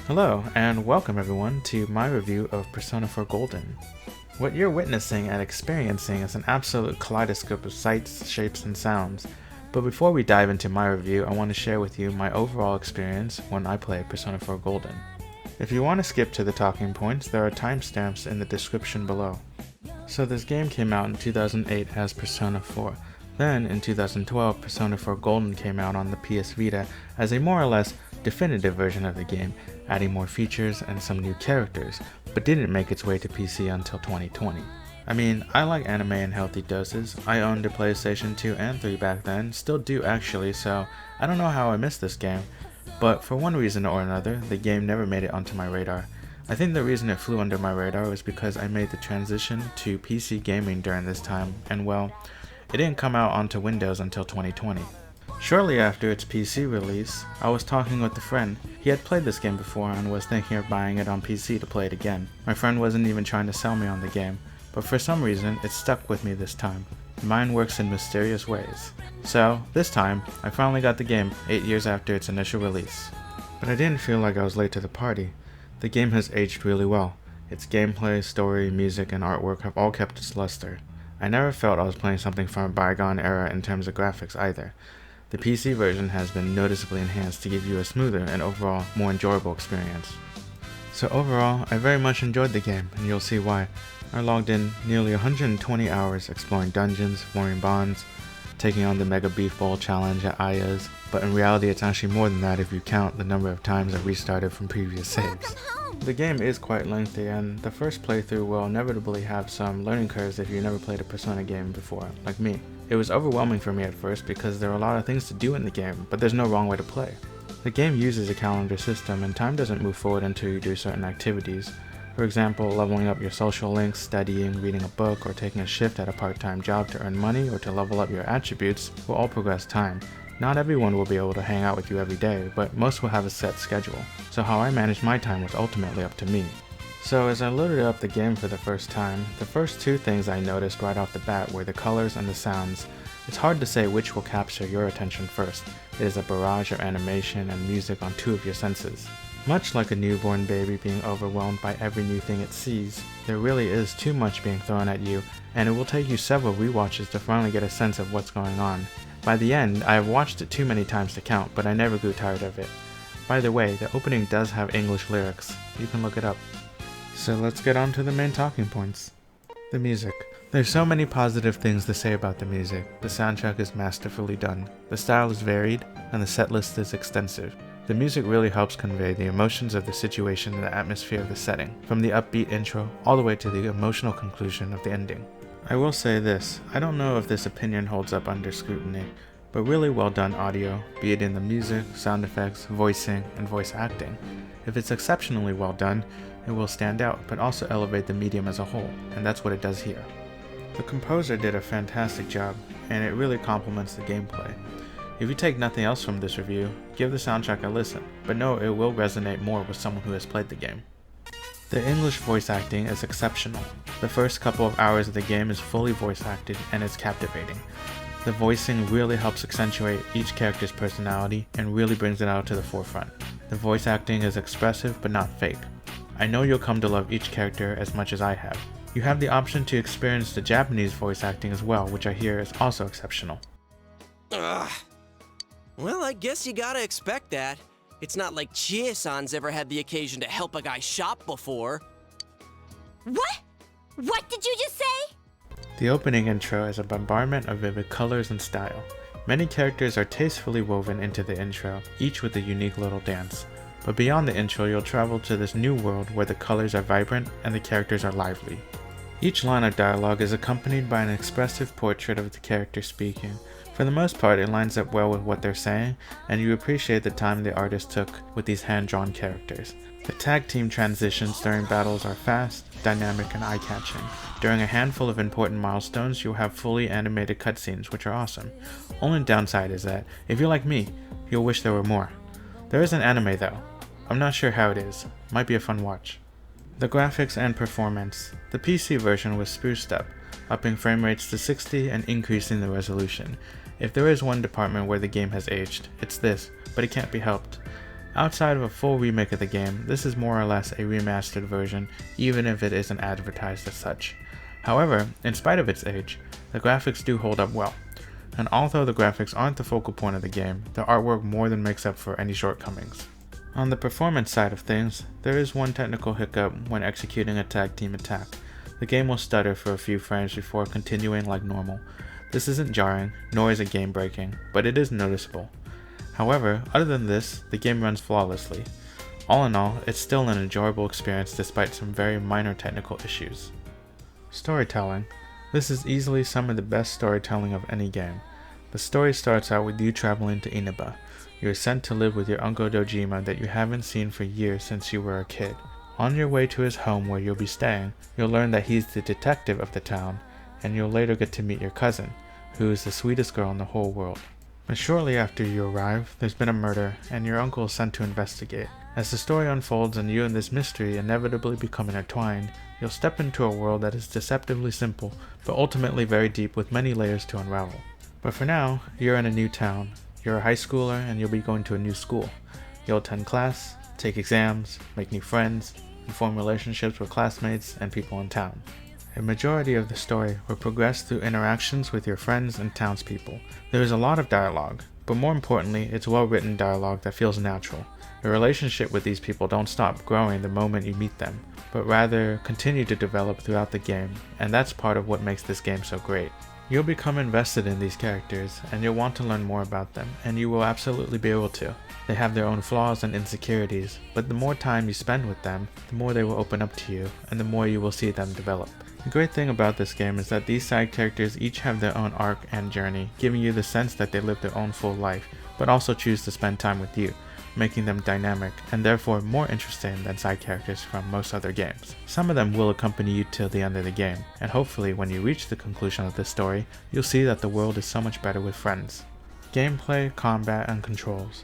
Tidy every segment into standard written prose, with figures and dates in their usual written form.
Hello, and welcome everyone to my review of Persona 4 Golden. What you're witnessing and experiencing is an absolute kaleidoscope of sights, shapes, and sounds. But before we dive into my review, I want to share with you my overall experience when I played Persona 4 Golden. If you want to skip to the talking points, there are timestamps in the description below. So this game came out in 2008 as Persona 4. Then, in 2012, Persona 4 Golden came out on the PS Vita as a more or less definitive version of the game, adding more features and some new characters, but didn't make its way to PC until 2020. I mean, I like anime in healthy doses. I owned a PlayStation 2 and 3 back then, still do actually, so I don't know how I missed this game. But for one reason or another, the game never made it onto my radar. I think the reason it flew under my radar was because I made the transition to PC gaming during this time, and well, it didn't come out onto Windows until 2020. Shortly after its PC release, I was talking with a friend. He had played this game before and was thinking of buying it on PC to play it again. My friend wasn't even trying to sell me on the game, but for some reason it stuck with me this time. Mine works in mysterious ways. So, this time, I finally got the game 8 years after its initial release. But I didn't feel like I was late to the party. The game has aged really well. Its gameplay, story, music, and artwork have all kept its luster. I never felt I was playing something from a bygone era in terms of graphics either. The PC version has been noticeably enhanced to give you a smoother and overall more enjoyable experience. So overall, I very much enjoyed the game, and you'll see why. I logged in nearly 120 hours exploring dungeons, forming bonds, taking on the Mega Beef Bowl challenge at Aya's, but in reality it's actually more than that if you count the number of times I restarted from previous saves. The game is quite lengthy, and the first playthrough will inevitably have some learning curves if you never played a Persona game before, like me. It was overwhelming for me at first because there are a lot of things to do in the game, but there's no wrong way to play. The game uses a calendar system, and time doesn't move forward until you do certain activities. For example, leveling up your social links, studying, reading a book, or taking a shift at a part-time job to earn money or to level up your attributes will all progress time. Not everyone will be able to hang out with you every day, but most will have a set schedule, so how I managed my time was ultimately up to me. So as I loaded up the game for the first time, the first two things I noticed right off the bat were the colors and the sounds. It's hard to say which will capture your attention first. It is a barrage of animation and music on two of your senses. Much like a newborn baby being overwhelmed by every new thing it sees, there really is too much being thrown at you, and it will take you several rewatches to finally get a sense of what's going on. By the end, I have watched it too many times to count, but I never grew tired of it. By the way, the opening does have English lyrics. You can look it up. So let's get on to the main talking points. The music. There's so many positive things to say about the music. The soundtrack is masterfully done. The style is varied, and the set list is extensive. The music really helps convey the emotions of the situation and the atmosphere of the setting, from the upbeat intro all the way to the emotional conclusion of the ending. I will say this, I don't know if this opinion holds up under scrutiny, but really well done audio, be it in the music, sound effects, voicing, and voice acting. If it's exceptionally well done, it will stand out, but also elevate the medium as a whole, and that's what it does here. The composer did a fantastic job, and it really complements the gameplay. If you take nothing else from this review, give the soundtrack a listen, but know it will resonate more with someone who has played the game. The English voice acting is exceptional. The first couple of hours of the game is fully voice acted and is captivating. The voicing really helps accentuate each character's personality and really brings it out to the forefront. The voice acting is expressive but not fake. I know you'll come to love each character as much as I have. You have the option to experience the Japanese voice acting as well, which I hear is also exceptional. Ugh. Well, I guess you gotta expect that. It's not like Chie-san's ever had the occasion to help a guy shop before. What? What did you just say? The opening intro is a bombardment of vivid colors and style. Many characters are tastefully woven into the intro, each with a unique little dance. But beyond the intro, you'll travel to this new world where the colors are vibrant and the characters are lively. Each line of dialogue is accompanied by an expressive portrait of the character speaking. For the most part, it lines up well with what they're saying, and you appreciate the time the artist took with these hand-drawn characters. The tag team transitions during battles are fast, dynamic, and eye-catching. During a handful of important milestones, you'll have fully animated cutscenes, which are awesome. Only downside is that, if you're like me, you'll wish there were more. There is an anime though. I'm not sure how it is. Might be a fun watch. The graphics and performance. The PC version was spruced up, upping frame rates to 60 and increasing the resolution. If there is one department where the game has aged, it's this, but it can't be helped. Outside of a full remake of the game, this is more or less a remastered version, even if it isn't advertised as such. However, in spite of its age, the graphics do hold up well, and although the graphics aren't the focal point of the game, the artwork more than makes up for any shortcomings. On the performance side of things, there is one technical hiccup when executing a tag team attack. The game will stutter for a few frames before continuing like normal. This isn't jarring, nor is it game breaking, but it is noticeable. However, other than this, the game runs flawlessly. All in all, it's still an enjoyable experience despite some very minor technical issues. Storytelling. This is easily some of the best storytelling of any game. The story starts out with you traveling to Inaba. You are sent to live with your uncle Dojima that you haven't seen for years since you were a kid. On your way to his home where you'll be staying, you'll learn that he's the detective of the town, and you'll later get to meet your cousin, who is the sweetest girl in the whole world. But shortly after you arrive, there's been a murder, and your uncle is sent to investigate. As the story unfolds and you and this mystery inevitably become intertwined, you'll step into a world that is deceptively simple, but ultimately very deep with many layers to unravel. But for now, you're in a new town. You're a high schooler and you'll be going to a new school. You'll attend class, take exams, make new friends, and form relationships with classmates and people in town. A majority of the story will progress through interactions with your friends and townspeople. There is a lot of dialogue, but more importantly, it's well-written dialogue that feels natural. Your relationship with these people don't stop growing the moment you meet them, but rather continue to develop throughout the game, and that's part of what makes this game so great. You'll become invested in these characters, and you'll want to learn more about them, and you will absolutely be able to. They have their own flaws and insecurities, but the more time you spend with them, the more they will open up to you, and the more you will see them develop. The great thing about this game is that these side characters each have their own arc and journey, giving you the sense that they live their own full life, but also choose to spend time with you, making them dynamic and therefore more interesting than side characters from most other games. Some of them will accompany you till the end of the game, and hopefully when you reach the conclusion of this story, you'll see that the world is so much better with friends. Gameplay, combat, and controls.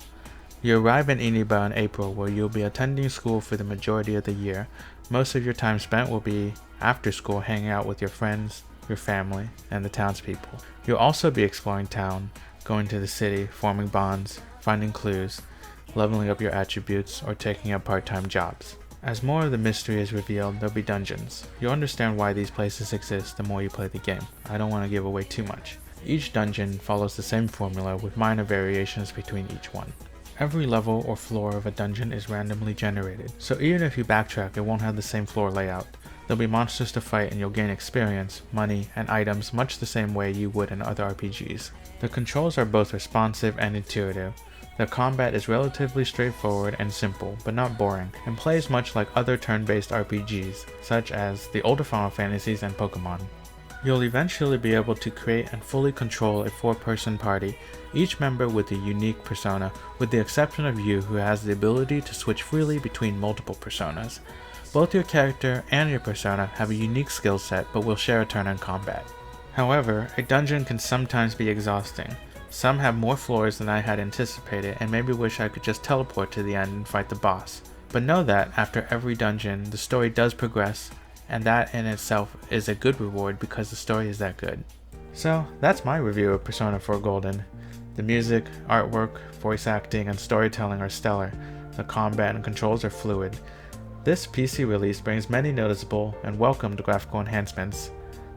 You arrive in Inaba in April, where you'll be attending school for the majority of the year. Most of your time spent will be after school hanging out with your friends, your family, and the townspeople. You'll also be exploring town, going to the city, forming bonds, finding clues, leveling up your attributes, or taking up part-time jobs. As more of the mystery is revealed, there'll be dungeons. You'll understand why these places exist the more you play the game. I don't want to give away too much. Each dungeon follows the same formula with minor variations between each one. Every level or floor of a dungeon is randomly generated, so even if you backtrack, it won't have the same floor layout. There'll be monsters to fight and you'll gain experience, money, and items much the same way you would in other RPGs. The controls are both responsive and intuitive. The combat is relatively straightforward and simple, but not boring, and plays much like other turn-based RPGs, such as the older Final Fantasies and Pokemon. You'll eventually be able to create and fully control a 4-person party, each member with a unique persona, with the exception of you, who has the ability to switch freely between multiple personas. Both your character and your persona have a unique skill set but will share a turn in combat. However, a dungeon can sometimes be exhausting. Some have more floors than I had anticipated and maybe wish I could just teleport to the end and fight the boss. But know that after every dungeon, the story does progress, and that in itself is a good reward because the story is that good. So that's my review of Persona 4 Golden. The music, artwork, voice acting, and storytelling are stellar. The combat and controls are fluid. This PC release brings many noticeable and welcomed graphical enhancements.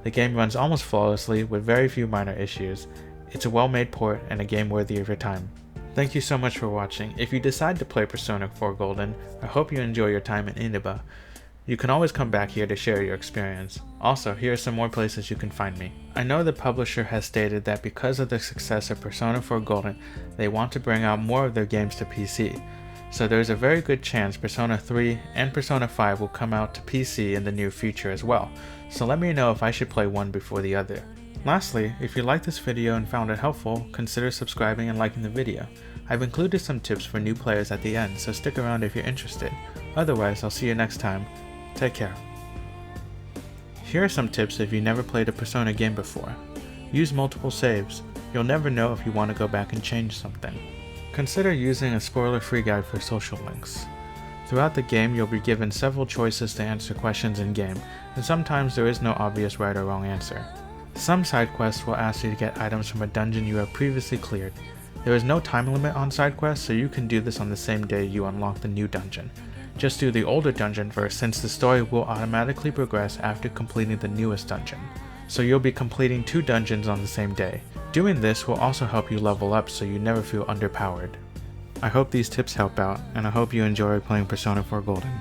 The game runs almost flawlessly with very few minor issues. It's a well-made port and a game worthy of your time. Thank you so much for watching. If you decide to play Persona 4 Golden, I hope you enjoy your time in Inaba. You can always come back here to share your experience. Also, here are some more places you can find me. I know the publisher has stated that because of the success of Persona 4 Golden, they want to bring out more of their games to PC. So there's a very good chance Persona 3 and Persona 5 will come out to PC in the near future as well. So let me know if I should play one before the other. Lastly, if you liked this video and found it helpful, consider subscribing and liking the video. I've included some tips for new players at the end, so stick around if you're interested. Otherwise, I'll see you next time. Take care. Here are some tips if you never played a Persona game before. Use multiple saves. You'll never know if you want to go back and change something. Consider using a spoiler-free guide for social links. Throughout the game, you'll be given several choices to answer questions in-game, and sometimes there is no obvious right or wrong answer. Some side quests will ask you to get items from a dungeon you have previously cleared. There is no time limit on side quests, so you can do this on the same day you unlock the new dungeon. Just do the older dungeon first, since the story will automatically progress after completing the newest dungeon. So you'll be completing 2 dungeons on the same day. Doing this will also help you level up so you never feel underpowered. I hope these tips help out, and I hope you enjoy playing Persona 4 Golden.